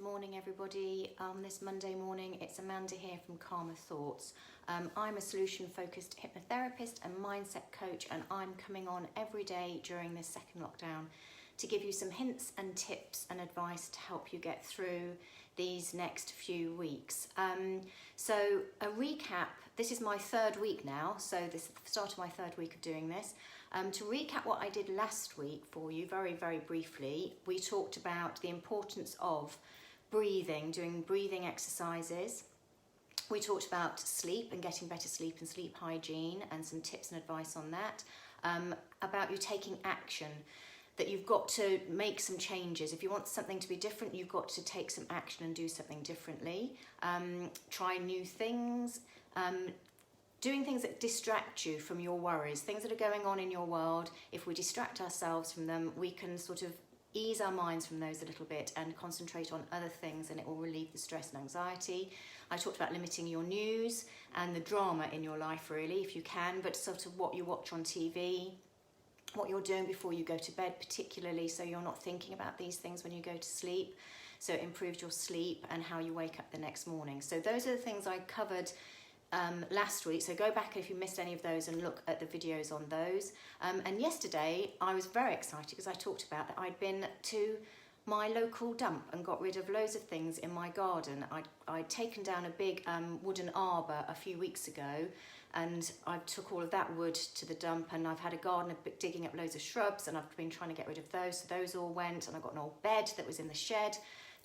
Morning everybody. This Monday morning, it's Amanda here from Calmer Thoughts. I'm a solution-focused hypnotherapist and mindset coach, and I'm coming on every day during this second lockdown to give you some hints and tips and advice to help you get through these next few weeks. So a recap, this is my third week now, so this is the start of my third week of doing this. To recap what I did last week for you very, very briefly, we talked about the importance of breathing, doing breathing exercises. We talked about sleep and getting better sleep and sleep hygiene and some tips and advice on that. About you taking action, that you've got to make some changes. If you want something to be different, you've got to take some action and do something differently. Try new things. Doing things that distract you from your worries, things that are going on in your world. If we distract ourselves from them, we can sort of ease our minds from those a little bit and concentrate on other things, and it will relieve the stress and anxiety. I talked about limiting your news and the drama in your life, really, if you can, but sort of what you watch on TV, what you're doing before you go to bed, particularly, so you're not thinking about these things when you go to sleep. So it improves your sleep and how you wake up the next morning. So those are the things I covered last week, so go back if you missed any of those and look at the videos on those. And yesterday I was very excited because I talked about that I'd been to my local dump and got rid of loads of things in my garden. I'd taken down a big wooden arbour a few weeks ago, and I took all of that wood to the dump, and I've had a gardener digging up loads of shrubs, and I've been trying to get rid of those, so those all went. And I got an old bed that was in the shed,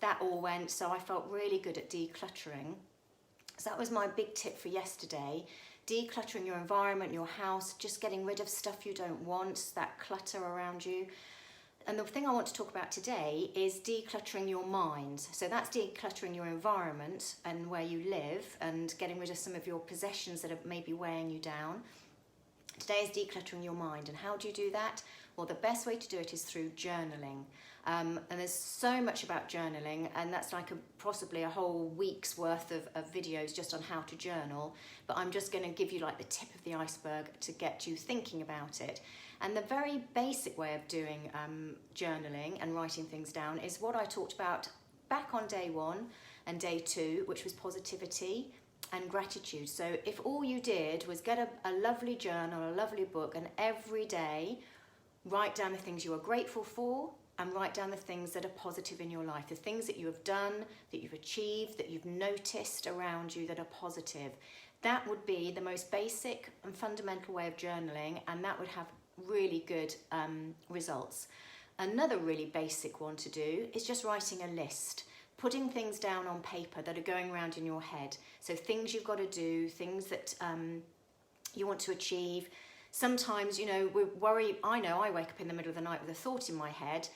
that all went, so I felt really good at decluttering. So that was my big tip for yesterday. Decluttering your environment, your house, just getting rid of stuff you don't want, that clutter around you. And the thing I want to talk about today is decluttering your mind. So that's decluttering your environment and where you live, and getting rid of some of your possessions that are maybe weighing you down. Today is decluttering your mind. And how do you do that? Well, the best way to do it is through journaling. And there's so much about journaling, and that's like possibly a whole week's worth of videos just on how to journal. But I'm just going to give you like the tip of the iceberg to get you thinking about it. And the very basic way of doing journaling and writing things down is what I talked about back on day 1 and day 2, which was positivity and gratitude. So if all you did was get a lovely journal, a lovely book, and every day write down the things you are grateful for, and write down the things that are positive in your life, the things that you have done, that you've achieved, that you've noticed around you that are positive. That would be the most basic and fundamental way of journaling, and that would have really good results. Another really basic one to do is just writing a list, putting things down on paper that are going around in your head. So things you've got to do, things that you want to achieve. Sometimes, you know, we worry. I know I wake up in the middle of the night with a thought in my head,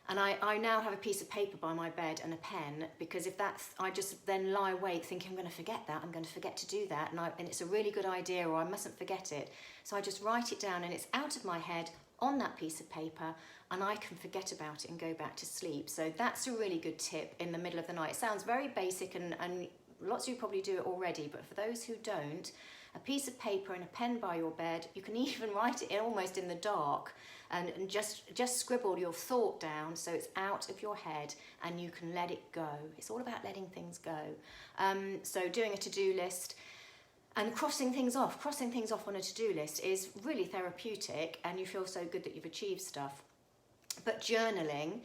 and I now have a piece of paper by my bed and a pen, because if that's, I just then lie awake thinking I'm going to forget that, I'm going to forget to do that, and it's a really good idea, or I mustn't forget it. So I just write it down, and it's out of my head on that piece of paper, and I can forget about it and go back to sleep. So that's a really good tip in the middle of the night. It sounds very basic, and lots of you probably do it already, but for those who don't, a piece of paper and a pen by your bed, you can even write it almost in the dark, and just scribble your thought down so it's out of your head and you can let it go. It's all about letting things go. So doing a to-do list and crossing things off on a to-do list is really therapeutic, and you feel so good that you've achieved stuff. But journaling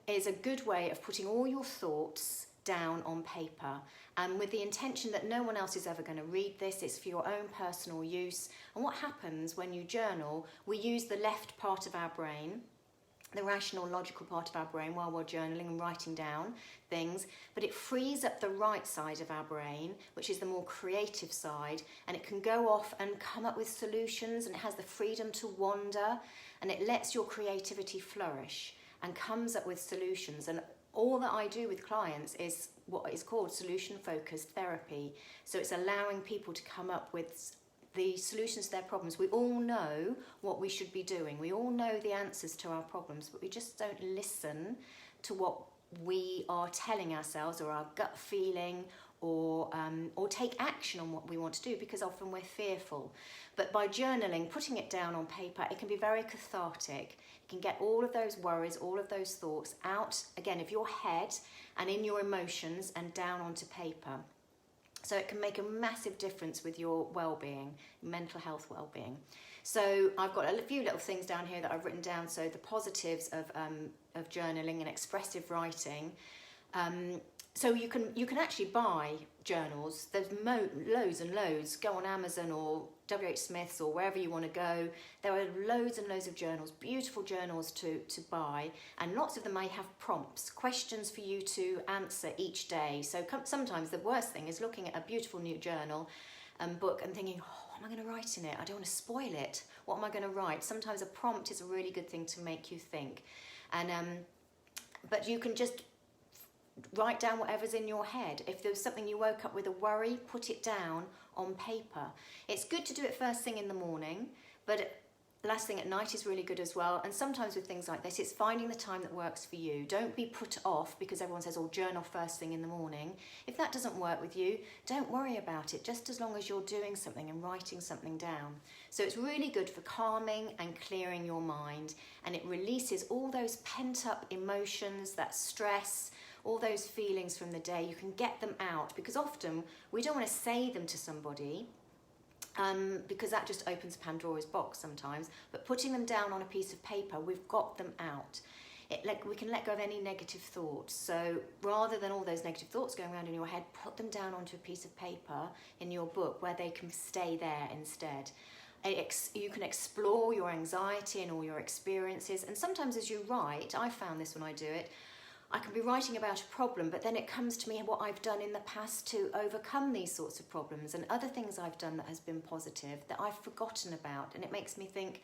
is a good way of putting all your thoughts down on paper, and with the intention that no one else is ever going to read this. It's for your own personal use. And what happens when you journal, we use the left part of our brain, the rational, logical part of our brain, while we're journaling and writing down things, but it frees up the right side of our brain, which is the more creative side, and it can go off and come up with solutions, and it has the freedom to wander, and it lets your creativity flourish and comes up with solutions. And all that I do with clients is what is called solution-focused therapy. So it's allowing people to come up with the solutions to their problems. We all know what we should be doing. We all know the answers to our problems, but we just don't listen to what we are telling ourselves, or our gut feeling, or take action on what we want to do, because often we're fearful. But by journaling, putting it down on paper, it can be very cathartic. You can get all of those worries, all of those thoughts out, again, of your head and in your emotions and down onto paper. So it can make a massive difference with your well-being, mental health well-being. So I've got a few little things down here that I've written down. So the positives of journaling and expressive writing. So you can actually buy journals. There's loads and loads. Go on Amazon or WH Smith's or wherever you want to go. There are loads and loads of journals, beautiful journals to buy, and lots of them may have prompts, questions for you to answer each day. So sometimes the worst thing is looking at a beautiful new journal and book and thinking, oh, what am I going to write in it? I don't want to spoil it. What am I going to write? Sometimes a prompt is a really good thing to make you think. And but you can just write down whatever's in your head. If there's something you woke up with a worry, put it down on paper. It's good to do it first thing in the morning, but last thing at night is really good as well. And sometimes with things like this, it's finding the time that works for you. Don't be put off because everyone says, oh, journal first thing in the morning. If that doesn't work with you, don't worry about it, just as long as you're doing something and writing something down. So it's really good for calming and clearing your mind, and it releases all those pent-up emotions, that stress, all those feelings from the day. You can get them out, because often we don't want to say them to somebody because that just opens Pandora's box sometimes. But putting them down on a piece of paper, we've got them out. We can let go of any negative thoughts. So rather than all those negative thoughts going around in your head, put them down onto a piece of paper in your book where they can stay there instead. You can explore your anxiety and all your experiences. And sometimes as you write, I found this when I do it, I can be writing about a problem, but then it comes to me what I've done in the past to overcome these sorts of problems, and other things I've done that has been positive that I've forgotten about. And it makes me think,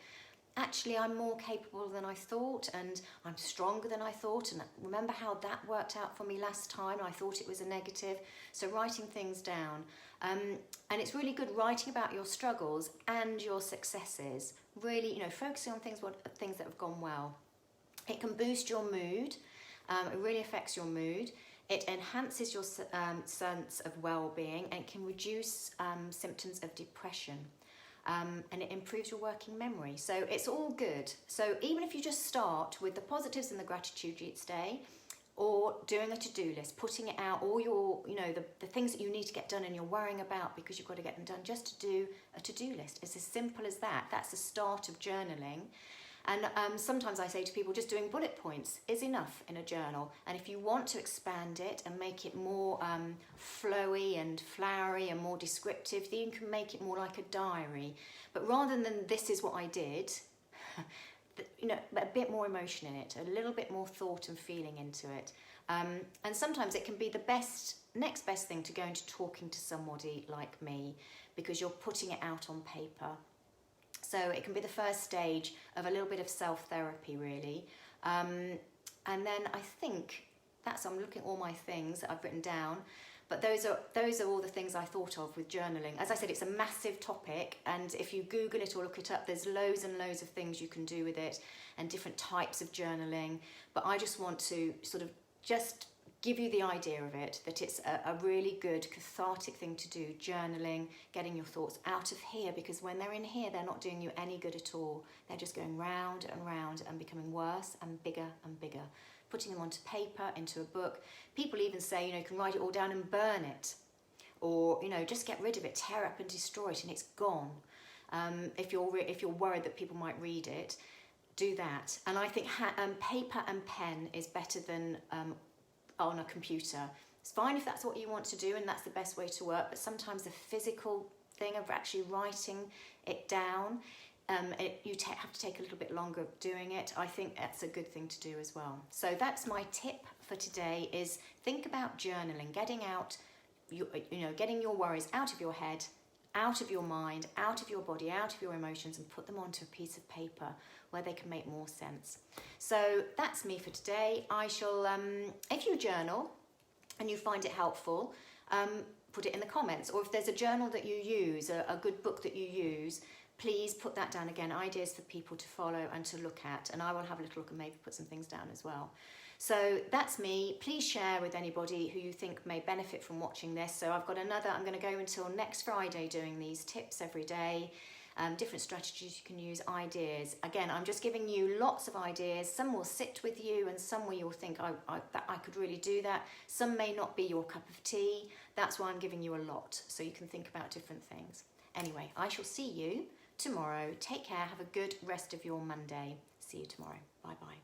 actually, I'm more capable than I thought, and I'm stronger than I thought. And remember how that worked out for me last time? I thought it was a negative. So writing things down. And it's really good writing about your struggles and your successes. Really, focusing on things that have gone well. It can boost your mood. It really affects your mood. It enhances your sense of well-being, and it can reduce symptoms of depression. And it improves your working memory. So it's all good. So even if you just start with the positives and the gratitude each day, or doing a to-do list, putting it out, all your, the things that you need to get done and you're worrying about because you've got to get them done, just to do a to-do list. It's as simple as that. That's the start of journaling. And sometimes I say to people, just doing bullet points is enough in a journal. And if you want to expand it and make it more flowy and flowery and more descriptive, then you can make it more like a diary. But rather than this is what I did, a bit more emotion in it, a little bit more thought and feeling into it. And sometimes it can be the next best thing to go into talking to somebody like me, because you're putting it out on paper. So it can be the first stage of a little bit of self-therapy, really. And then I think I'm looking at all my things that I've written down, but those are all the things I thought of with journaling. As I said, it's a massive topic, and if you Google it or look it up, there's loads and loads of things you can do with it and different types of journaling. But I just want to sort of just give you the idea of it, that it's a really good cathartic thing to do, journaling, getting your thoughts out of here, because when they're in here, they're not doing you any good at all. They're just going round and round and becoming worse and bigger, putting them onto paper, into a book. People even say, you can write it all down and burn it, or, just get rid of it, tear up and destroy it, and it's gone. If you're worried that people might read it, do that. And I think paper and pen is better than on a computer. It's fine if that's what you want to do and that's the best way to work, but sometimes the physical thing of actually writing it down, you have to take a little bit longer doing it. I think that's a good thing to do as well. So that's my tip for today, is think about journaling, getting your worries out of your head, out of your mind, out of your body, out of your emotions, and put them onto a piece of paper where they can make more sense. So that's me for today. I shall, if you journal and you find it helpful, put it in the comments. Or if there's a journal that you use, a good book that you use, please put that down again, ideas for people to follow and to look at. And I will have a little look and maybe put some things down as well. So that's me. Please share with anybody who you think may benefit from watching this. So I've got another, I'm going to go until next Friday doing these tips every day. Different strategies you can use, ideas. Again, I'm just giving you lots of ideas. Some will sit with you and some where you'll think, I could really do that. Some may not be your cup of tea. That's why I'm giving you a lot, so you can think about different things. Anyway, I shall see you tomorrow. Take care. Have a good rest of your Monday. See you tomorrow. Bye-bye.